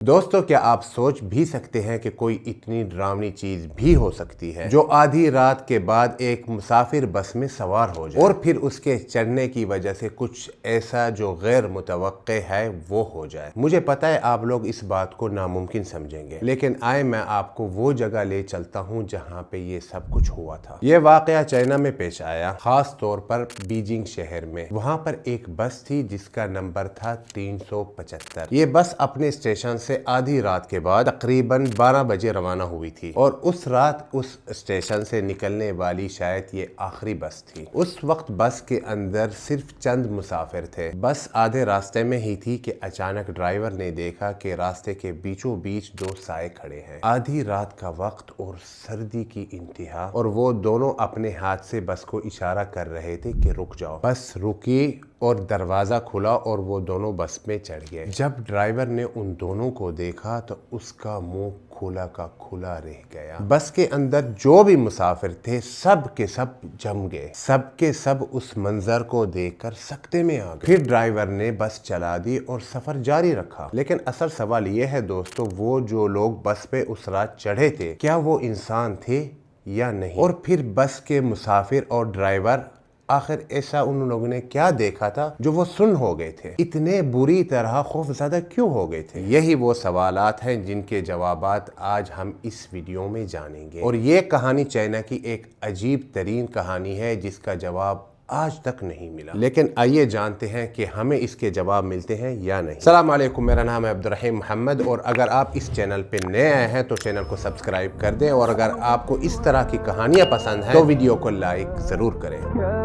दोस्तों, क्या आप सोच भी सकते हैं कि कोई इतनी डरावनी चीज भी हो सकती है जो आधी रात के बाद एक मुसाफिर बस में सवार हो जाए और फिर उसके चढ़ने की वजह से कुछ ऐसा जो गैर मुतवक्के है वो हो जाए। मुझे पता है आप लोग इस बात को नामुमकिन समझेंगे, लेकिन आए मैं आपको वो जगह ले चलता हूँ जहाँ पे ये सब कुछ हुआ था। ये वाकया चाइना में पेश आया, खास तौर पर बीजिंग शहर में। वहाँ पर एक बस थी जिसका नंबर था 375। ये बस अपने स्टेशन से आधी रात के बाद तकरीबन 12 बजे रवाना हुई थी और उस रात उस स्टेशन से निकलने वाली शायद ये आखिरी बस थी। उस वक्त बस के अंदर सिर्फ चंद मुसाफिर थे। बस आधे रास्ते में ही थी कि अचानक ड्राइवर ने देखा कि रास्ते के बीचों बीच दो साए खड़े हैं। आधी रात का वक्त और सर्दी की इंतहा, और वो दोनों अपने हाथ से बस को इशारा कर रहे थे कि रुक जाओ। बस रुकी और दरवाजा खुला और वो दोनों बस में चढ़ गए। जब ड्राइवर ने उन दोनों को देखा तो उसका मुंह खुला का खुला रह गया। बस के अंदर जो भी मुसाफिर थे सब के सब जम गए। सब के सब उस मंजर को देखकर सकते में आ गए। फिर ड्राइवर ने बस चला दी और सफर जारी रखा। लेकिन असल सवाल ये है दोस्तों, वो जो लोग बस पे उस रात चढ़े थे, क्या वो इंसान थे या नहीं? और फिर बस के मुसाफिर और ड्राइवर आखिर ऐसा उन लोगों ने क्या देखा था जो वो सुन हो गए थे? इतने बुरी तरह खौफज़दा क्यों हो गए थे? यही वो सवालात हैं जिनके जवाबात आज हम इस वीडियो में जानेंगे। और ये कहानी चाइना की एक अजीब तरीन कहानी है जिसका जवाब आज तक नहीं मिला। लेकिन आइए जानते हैं कि हमें इसके जवाब मिलते हैं या नहीं। अस्सलाम वालेकुम, मेरा नाम है अब्दुर्रहीम मोहम्मद और अगर आप इस चैनल पे नए आए हैं तो चैनल को सब्सक्राइब कर दें, और अगर आपको इस तरह की कहानियां पसंद हैं तो वीडियो को लाइक जरूर करें।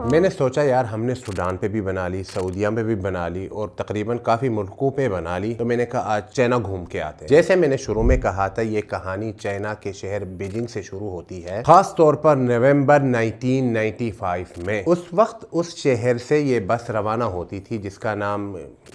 मैंने सोचा यार हमने सूडान पे भी बना ली, सऊदीया में भी बना ली और तकरीबन काफ़ी मुल्कों पे बना ली, तो मैंने कहा आज चाइना घूम के आते हैं। जैसे मैंने शुरू में कहा था, ये कहानी चाइना के शहर बीजिंग से शुरू होती है, खास तौर पर नवंबर 1995 में। उस वक्त उस शहर से ये बस रवाना होती थी जिसका नाम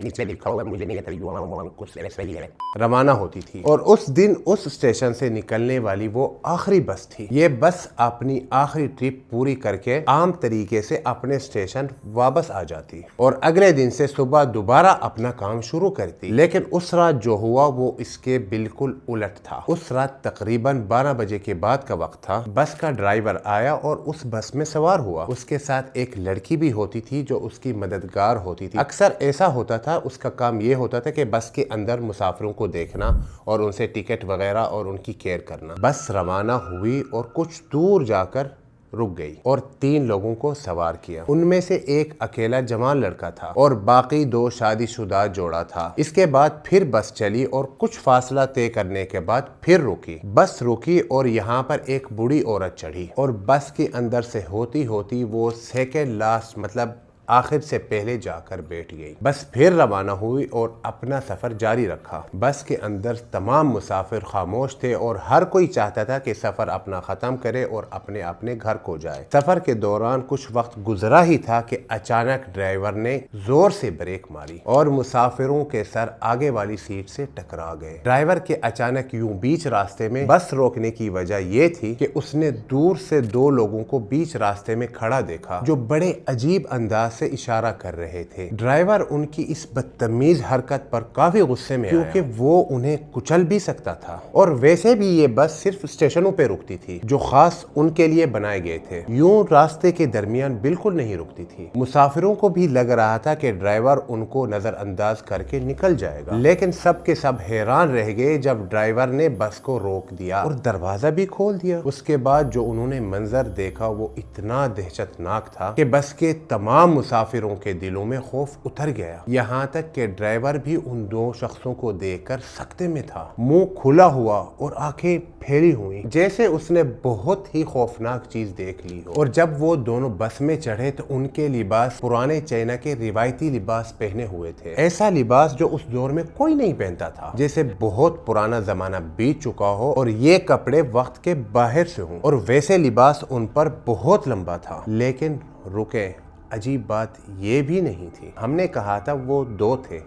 नीचे लिखा हुआ, मुझे नहीं रवाना होती थी। और उस दिन उस स्टेशन से निकलने वाली वो आखिरी बस थी। ये बस अपनी आखिरी ट्रिप पूरी करके आम तरीके से अपने स्टेशन वापस आ जाती और अगले दिन से सुबह दोबारा अपना काम शुरू करती। लेकिन उस रात जो हुआ वो इसके बिल्कुल उलट था। उस रात तकरीबन 12 बजे के बाद का वक्त था। बस का ड्राइवर आया और उस बस में सवार हुआ। उसके साथ एक लड़की भी होती थी जो उसकी मददगार होती थी। अक्सर ऐसा होता था, उसका काम ये होता था कि बस के अंदर मुसाफिरों को देखना और उनसे टिकट वगैरह और उनकी केयर करना। बस रवाना हुई और कुछ दूर जाकर रुक गई और 3 लोगों को सवार किया। उनमें से एक अकेला जवान लड़का था और बाकी 2 शादीशुदा जोड़ा था। इसके बाद फिर बस चली और कुछ फासला तय करने के बाद फिर रुकी। बस रुकी और यहाँ पर एक बूढ़ी औरत चढ़ी और बस के अंदर से होती होती वो सेकेंड लास्ट मतलब आखिर से पहले जाकर बैठ गई। बस फिर रवाना हुई और अपना सफर जारी रखा। बस के अंदर तमाम मुसाफिर खामोश थे और हर कोई चाहता था कि सफर अपना खत्म करे और अपने अपने घर को जाए। सफर के दौरान कुछ वक्त गुजरा ही था कि अचानक ड्राइवर ने जोर से ब्रेक मारी और मुसाफिरों के सर आगे वाली सीट से टकरा गए। ड्राइवर के अचानक यूं बीच रास्ते में बस रोकने की वजह यह थी कि उसने दूर से 2 लोगों को बीच रास्ते में खड़ा देखा जो बड़े अजीब अंदाज से इशारा कर रहे थे। ड्राइवर उनकी इस बदतमीज हरकत पर काफी गुस्से में आया, क्योंकि वो उन्हें कुचल भी सकता था। और वैसे भी ये बस सिर्फ स्टेशनों पे रुकती थी जो खास उनके लिए बनाए गए थे, यूं रास्ते के दरमियान बिल्कुल नहीं रुकती थी। मुसाफिरों को भी लग रहा था कि ड्राइवर उनको नजरअंदाज करके निकल जाएगा, लेकिन सब के सब हैरान रह गए जब ड्राइवर ने बस को रोक दिया और दरवाजा भी खोल दिया। उसके बाद जो उन्होंने मंजर देखा वो इतना दहशतनाक था कि बस के तमाम मुसाफिरों के दिलों में खौफ उतर गया। यहाँ तक कि ड्राइवर भी उन 2 शख्सों को देखकर सकते में था। मुंह खुला हुआ और आंखें फैली हुई जैसे उसने बहुत ही खौफनाक चीज देख ली हो। और जब वो दोनों बस में चढ़े तो उनके लिबास पुराने चाइना के रिवायती लिबास पहने हुए थे। ऐसा लिबास जो उस दौर में कोई नहीं पहनता था, जैसे बहुत पुराना जमाना बीत चुका हो और ये कपड़े वक्त के बाहर से हों। और वैसे लिबास उन पर बहुत लंबा था। लेकिन रुके, अजीब बात ये भी नहीं थी। हमने कहा था वो 2 थे,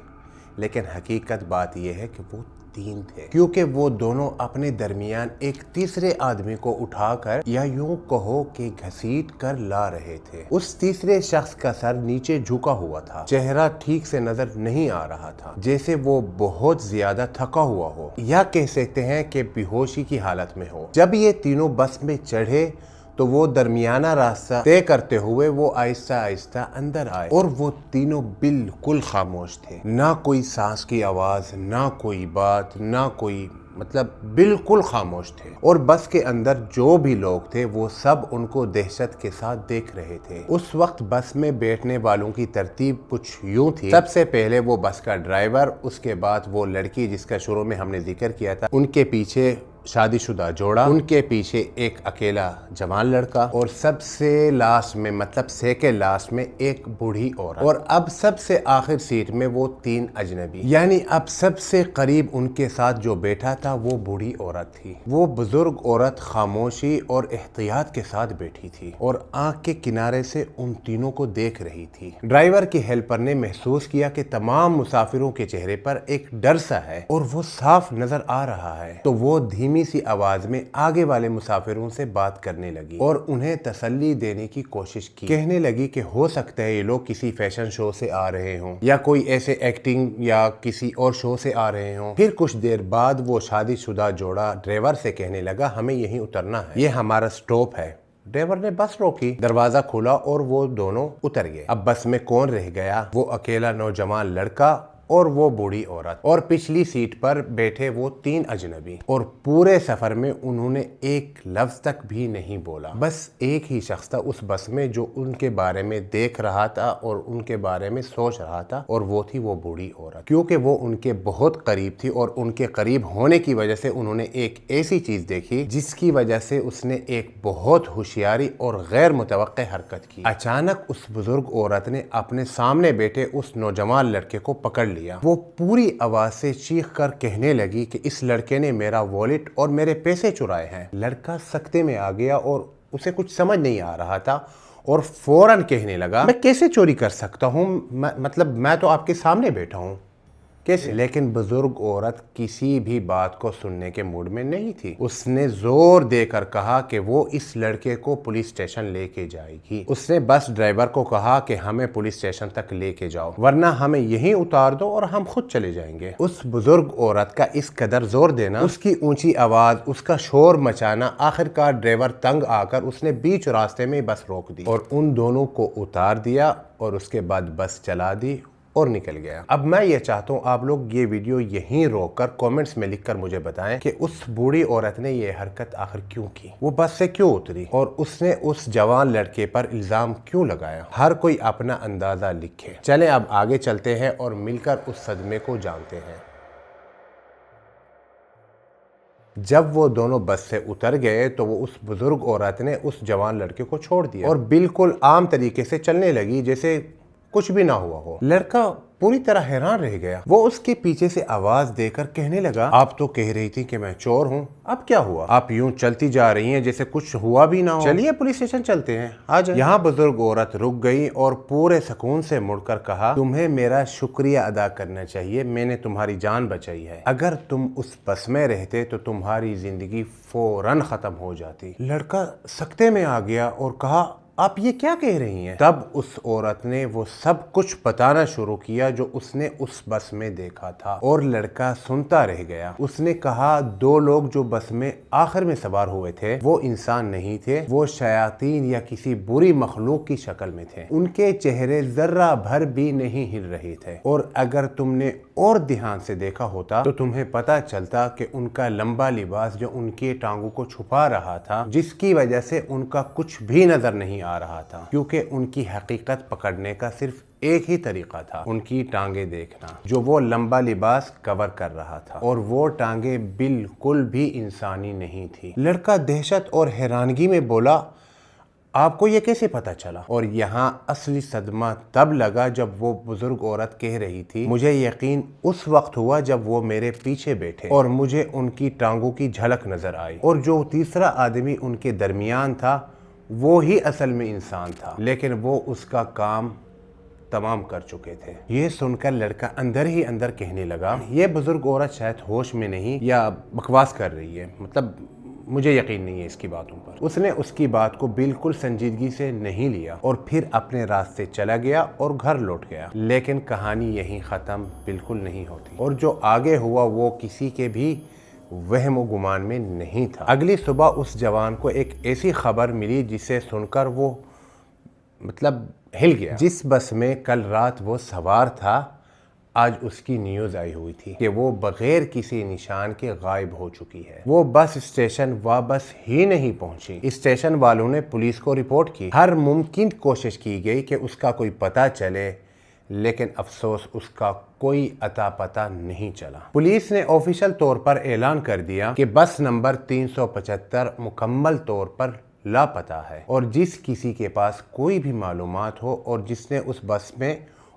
लेकिन हकीकत बात यह है कि वो तीन थे, क्योंकि वो दोनों अपने दरमियान एक तीसरे आदमी को उठाकर या यूं कहो कि घसीट कर ला रहे थे। उस तीसरे शख्स का सर नीचे झुका हुआ था, चेहरा ठीक से नजर नहीं आ रहा था, जैसे वो बहुत ज्यादा थका हुआ हो या कह सकते हैं कि बेहोशी की हालत में हो। जब ये तीनों बस में चढ़े तो वो दरमियाना रास्ता तय करते हुए वो आहिस्ता आहिस्ता अंदर आए और वो तीनों बिल्कुल खामोश थे। ना कोई सांस की आवाज, ना कोई बात, ना कोई मतलब बिल्कुल खामोश थे। और बस के अंदर जो भी लोग थे वो सब उनको दहशत के साथ देख रहे थे। उस वक्त बस में बैठने वालों की तरतीब कुछ यूं थी, सबसे पहले वो बस का ड्राइवर, उसके बाद वो लड़की जिसका शुरू में हमने जिक्र किया था, उनके पीछे शादीशुदा जोड़ा, उनके पीछे एक अकेला जवान लड़का और सबसे लास्ट में मतलब सेकंड लास्ट में एक बूढ़ी औरत। और अब सबसे आखिर सीट में वो तीन अजनबी, यानी अब सबसे करीब उनके साथ जो बैठा था वो बूढ़ी औरत थी। वो बुजुर्ग औरत खामोशी और एहतियात के साथ बैठी थी और आंख के किनारे से उन तीनों को देख रही थी। ड्राइवर की हेल्पर ने महसूस किया कि तमाम मुसाफिरों के चेहरे पर एक डर सा है और वो साफ नजर आ रहा है, तो वो धीमी सी आवाज में आगे वाले मुसाफिरों से बात करने लगी और उन्हें तसल्ली देने की कोशिश की। कहने लगी कि हो सकता है ये लोग किसी फैशन शो से आ रहे हों या कोई ऐसे एक्टिंग या किसी और शो से आ रहे हों। फिर कुछ देर बाद वो शादीशुदा जोड़ा ड्राइवर से कहने लगा, हमें यहीं उतरना है, ये हमारा स्टॉप है। ड्राइवर ने बस रोकी, दरवाजा खोला और वो दोनों उतर गए। अब बस में कौन रह गया? वो अकेला नौजवान लड़का और वो बूढ़ी औरत और पिछली सीट पर बैठे वो तीन अजनबी। और पूरे सफर में उन्होंने एक लफ्ज तक भी नहीं बोला। बस एक ही शख्स था उस बस में जो उनके बारे में देख रहा था और उनके बारे में सोच रहा था, और वो थी वो बूढ़ी औरत, क्योंकि वो उनके बहुत करीब थी और उनके करीब होने की वजह से उन्होंने एक ऐसी चीज देखी जिसकी वजह से उसने एक बहुत होशियारी और गैर मुतवक्के हरकत की। अचानक उस बुजुर्ग औरत ने अपने सामने बैठे उस नौजवान लड़के को पकड़ लिया। वो पूरी आवाज से चीख कर कहने लगी कि इस लड़के ने मेरा वॉलेट और मेरे पैसे चुराए हैं। लड़का सख्ते में आ गया और उसे कुछ समझ नहीं आ रहा था और फौरन कहने लगा, मैं कैसे चोरी कर सकता हूँ, मतलब मैं तो आपके सामने बैठा हूँ, कैसे? लेकिन बुजुर्ग औरत किसी भी बात को सुनने के मूड में नहीं थी। उसने जोर देकर कहा कि वो इस लड़के को पुलिस स्टेशन लेके जाएगी। उसने बस ड्राइवर को कहा कि हमें पुलिस स्टेशन तक लेके जाओ, वरना हमें यहीं उतार दो और हम खुद चले जाएंगे। उस बुजुर्ग औरत का इस कदर जोर देना, उसकी ऊंची आवाज, उसका शोर मचाना, आखिरकार ड्राइवर तंग आकर उसने बीच रास्ते में बस रोक दी और उन दोनों को उतार दिया और उसके बाद बस चला दी और निकल गया। अब मैं ये चाहता हूँ आप लोग ये वीडियो यहीं रोककर कमेंट्स में लिखकर मुझे बताएं कि उस बूढ़ी औरत ने ये हरकत आखिर क्यों की, वो बस से क्यों उतरी और उसने उस जवान लड़के पर इल्जाम क्यों लगाया। हर कोई अपना अंदाजा लिखे। चलें अब आगे चलते हैं और मिलकर उस सदमे को जानते हैं। जब वो दोनों बस से उतर गए तो वो उस बुजुर्ग औरत ने उस जवान लड़के को छोड़ दिया और बिल्कुल आम तरीके से चलने लगी जैसे कुछ भी ना हुआ हो। लड़का पूरी तरह हैरान रह गया। वो उसके पीछे से आवाज देकर कहने लगा, आप तो कह रही थी कि मैं चोर हूँ, अब क्या हुआ? आप यूं चलती जा रही हैं जैसे कुछ हुआ भी ना हो। चलिए पुलिस स्टेशन चलते हैं, आ जाए। यहाँ बुजुर्ग औरत रुक गई और पूरे सुकून से मुड़कर कहा, तुम्हें मेरा शुक्रिया अदा करना चाहिए, मैंने तुम्हारी जान बचाई है। अगर तुम उस बस में रहते तो तुम्हारी जिंदगी फौरन खत्म हो जाती। लड़का सख्ते में आ गया और कहा, आप ये क्या कह रही हैं? तब उस औरत ने वो सब कुछ बताना शुरू किया जो उसने उस बस में देखा था और लड़का सुनता रह गया। उसने कहा, दो लोग जो बस में आखिर में सवार हुए थे वो इंसान नहीं थे, वो शयातीन या किसी बुरी मखलूक की शक्ल में थे। उनके चेहरे जर्रा भर भी नहीं हिल रहे थे और अगर तुमने और ध्यान से देखा होता तो तुम्हें पता चलता कि उनका लंबा लिबास जो उनकी टांगों को छुपा रहा था, जिसकी वजह से उनका कुछ भी नजर नहीं आ रहा था, क्योंकि उनकी हकीकत पकड़ने का सिर्फ एक ही तरीका था, उनकी टांगे देखना जो वो लंबा लिबास कवर कर रहा था, और वो टांगे बिल्कुल भी इंसानी नहीं थी। लड़का दहशत और हैरानगी में बोला, आपको ये कैसे पता चला? और यहाँ असली सदमा तब लगा जब वो बुजुर्ग औरत कह रही थी, मुझे यकीन उस वक्त हुआ जब वो मेरे पीछे बैठे और मुझे उनकी टांगों की झलक नजर आई, और जो तीसरा आदमी उनके दरमियान था वो ही असल में इंसान था, लेकिन वो उसका काम تمام کر چکے تھے۔ یہ سن کر لڑکا اندر ہی اندر کہنے لگا یہ بزرگ عورت شاید ہوش میں نہیں یا بکواس کر رہی ہے، مطلب مجھے یقین نہیں ہے اس کی باتوں پر۔ اس نے اس کی بات کو بالکل سنجیدگی سے نہیں لیا اور پھر اپنے راستے چلا گیا اور گھر لوٹ گیا۔ لیکن کہانی یہیں ختم بالکل نہیں ہوتی، اور جو آگے ہوا وہ کسی کے بھی وہم و گمان میں نہیں تھا۔ اگلی صبح اس جوان کو ایک ایسی خبر ملی جسے سن کر وہ ہل گیا۔ جس بس میں کل رات وہ سوار تھا آج اس کی نیوز آئی ہوئی تھی کہ وہ بغیر کسی نشان کے غائب ہو چکی ہے۔ وہ بس اسٹیشن واپس ہی نہیں پہنچی۔ اسٹیشن والوں نے پولیس کو رپورٹ کی، ہر ممکن کوشش کی گئی کہ اس کا کوئی پتہ چلے، لیکن افسوس اس کا کوئی اتا پتہ نہیں چلا۔ پولیس نے آفیشل طور پر اعلان کر دیا کہ بس نمبر 375 مکمل طور پر لاپتہ ہے، اور جس کسی کے پاس کوئی بھی معلومات ہو اور جس نے اس بس میں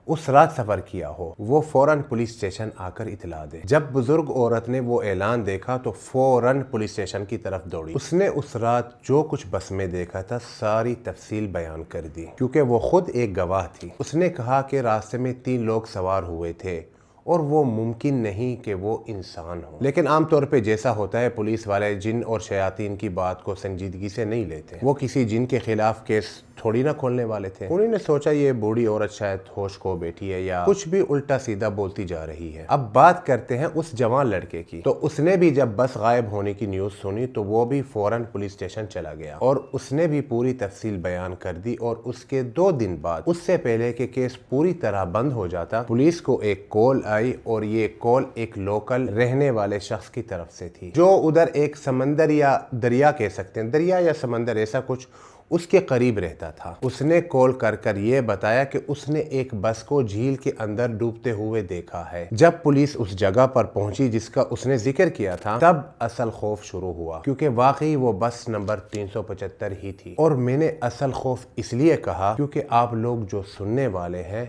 اس رات سفر کیا ہو وہ فوراً پولیس اسٹیشن آ کر اطلاع دے۔ جب بزرگ عورت نے وہ اعلان دیکھا تو فوراً پولیس اسٹیشن کی طرف دوڑی۔ اس نے اس رات جو کچھ بس میں دیکھا تھا ساری تفصیل بیان کر دی، کیونکہ وہ خود ایک گواہ تھی۔ اس نے کہا کہ راستے میں 3 لوگ سوار ہوئے تھے اور وہ ممکن نہیں کہ وہ انسان ہوں۔ لیکن عام طور پہ جیسا ہوتا ہے پولیس والے جن اور شیاطین کی بات کو سنجیدگی سے نہیں لیتے۔ وہ کسی جن کے خلاف کیس تھوڑی نہ کھولنے والے تھے۔ انہوں نے سوچا یہ بوڑھی عورت شاید ہوش کھو بیٹھی ہے یا کچھ بھی الٹا سیدھا بولتی جا رہی ہے۔ اب بات کرتے ہیں اس جوان لڑکے کی۔ تو اس نے بھی جب بس غائب ہونے کی نیوز سنی تو وہ بھی فوراً پولیس اسٹیشن چلا گیا اور اس نے بھی پوری تفصیل بیان کر دی، اور اس کے 2 دن بعد اس سے پہلے کہ کیس پوری طرح بند ہو جاتا پولیس کو ایک کال آئی، اور یہ کال ایک لوکل رہنے والے شخص کی طرف سے تھی جو ادھر ایک سمندر یا دریا کہہ سکتے ہیں، دریا یا سمندر ایسا کچھ اس کے قریب رہتا تھا۔ اس نے کال کر کر یہ بتایا کہ اس نے ایک بس کو جھیل کے اندر ڈوبتے ہوئے دیکھا ہے۔ جب پولیس اس جگہ پر پہنچی جس کا اس نے ذکر کیا تھا تب اصل خوف شروع ہوا، کیونکہ واقعی وہ بس نمبر 375 ہی تھی۔ اور میں نے اصل خوف اس لیے کہا کیونکہ آپ لوگ جو سننے والے ہیں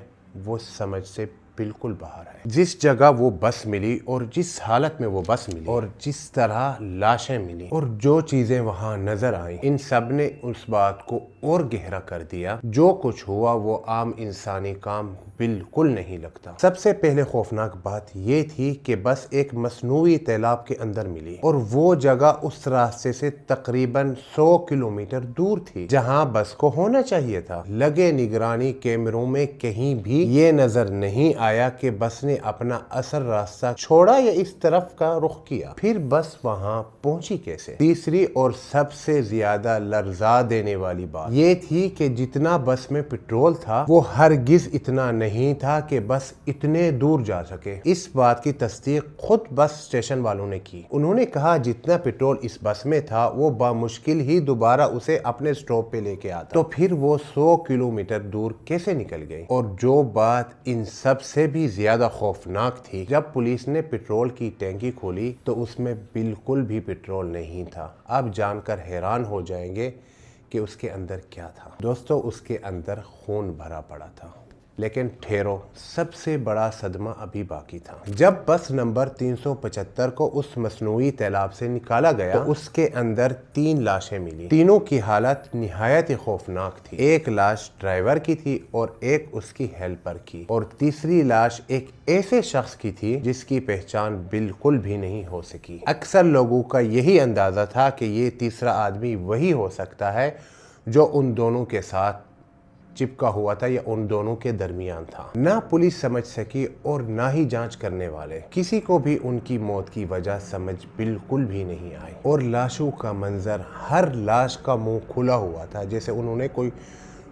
وہ سمجھ سے بالکل باہر ہے۔ جس جگہ وہ بس ملی اور جس حالت میں وہ بس ملی اور جس طرح لاشیں ملی اور جو چیزیں وہاں نظر آئیں، ان سب نے اس بات کو اور گہرا کر دیا۔ جو کچھ ہوا وہ عام انسانی کام بالکل نہیں لگتا۔ سب سے پہلے خوفناک بات یہ تھی کہ بس ایک مصنوعی تالاب کے اندر ملی، اور وہ جگہ اس راستے سے تقریباً 100 کلومیٹر دور تھی جہاں بس کو ہونا چاہیے تھا۔ لگے نگرانی کیمروں میں کہیں بھی یہ نظر نہیں آیا کہ بس نے اپنا اصل راستہ چھوڑا یا اس طرف کا رخ کیا۔ پھر بس وہاں پہنچی کیسے؟ تیسری اور سب سے زیادہ لرزا دینے والی بات یہ تھی کہ جتنا بس میں پٹرول تھا وہ ہرگز اتنا نہیں تھا کہ بس اتنے دور جا سکے۔ اس بات کی تصدیق خود بس اسٹیشن والوں نے کی۔ انہوں نے کہا جتنا پٹرول اس بس میں تھا وہ بامشکل ہی دوبارہ اسے اپنے سٹاپ پہ لے کے آتا، تو پھر وہ 100 کلومیٹر دور کیسے نکل گئی؟ اور جو بات ان سب سے بھی زیادہ خوفناک تھی، جب پولیس نے پٹرول کی ٹینکی کھولی تو اس میں بالکل بھی پٹرول نہیں تھا۔ آپ جان کر حیران ہو جائیں گے کہ اس کے اندر کیا تھا۔ دوستو اس کے اندر خون بھرا پڑا تھا۔ لیکن ٹھہرو، سب سے بڑا صدمہ ابھی باقی تھا۔ جب بس نمبر 375 کو اس مصنوعی تالاب سے نکالا گیا تو اس کے اندر 3 لاشیں ملی۔ تینوں کی حالت نہایت خوفناک تھی۔ ایک لاش ڈرائیور کی تھی اور ایک اس کی ہیلپر کی، اور تیسری لاش ایک ایسے شخص کی تھی جس کی پہچان بالکل بھی نہیں ہو سکی۔ اکثر لوگوں کا یہی اندازہ تھا کہ یہ تیسرا آدمی وہی ہو سکتا ہے جو ان دونوں کے ساتھ چپکا ہوا تھا یا ان دونوں کے درمیان تھا۔ نہ پولیس سمجھ سکی اور نہ ہی جانچ کرنے والے، کسی کو بھی ان کی موت کی وجہ سمجھ بالکل بھی نہیں آئی۔ اور لاشوں کا منظر، ہر لاش کا منہ کھلا ہوا تھا جیسے انہوں نے کوئی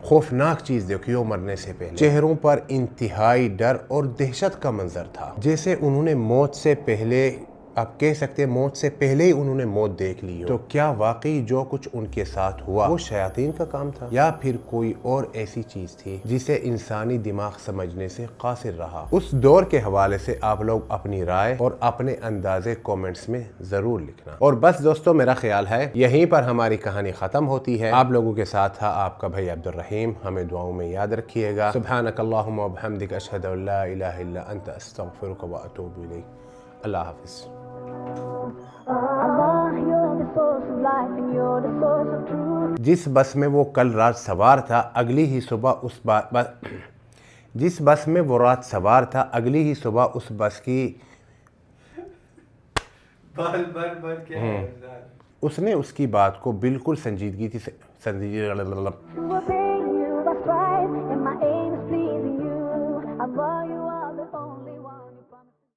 خوفناک چیز دیکھی ہو مرنے سے پہلے۔ چہروں پر انتہائی ڈر اور دہشت کا منظر تھا، جیسے انہوں نے موت سے پہلے، آپ کہہ سکتے ہیں موت سے پہلے ہی انہوں نے موت دیکھ لی ہو۔ تو کیا واقعی جو کچھ ان کے ساتھ ہوا وہ شیاطین کا کام تھا، یا پھر کوئی اور ایسی چیز تھی جسے انسانی دماغ سمجھنے سے قاصر رہا؟ اس دور کے حوالے سے آپ لوگ اپنی رائے اور اپنے اندازے کومنٹس میں ضرور لکھنا۔ اور بس دوستو میرا خیال ہے یہیں پر ہماری کہانی ختم ہوتی ہے۔ آپ لوگوں کے ساتھ تھا آپ کا بھائی عبد الرحیم۔ ہمیں دعاؤں میں یاد رکھیے گا۔ سبحانک اللہم و بحمدک، اشہد ان لا الہ الا انت، استغفرک و اتوب الیک۔ اللہ حافظ۔ جس بس میں وہ کل رات سوار تھا اگلی ہی صبح جس بس میں وہ رات سوار تھا اگلی ہی صبح اس بس کی اس نے اس کی بات کو بالکل سنجیدگی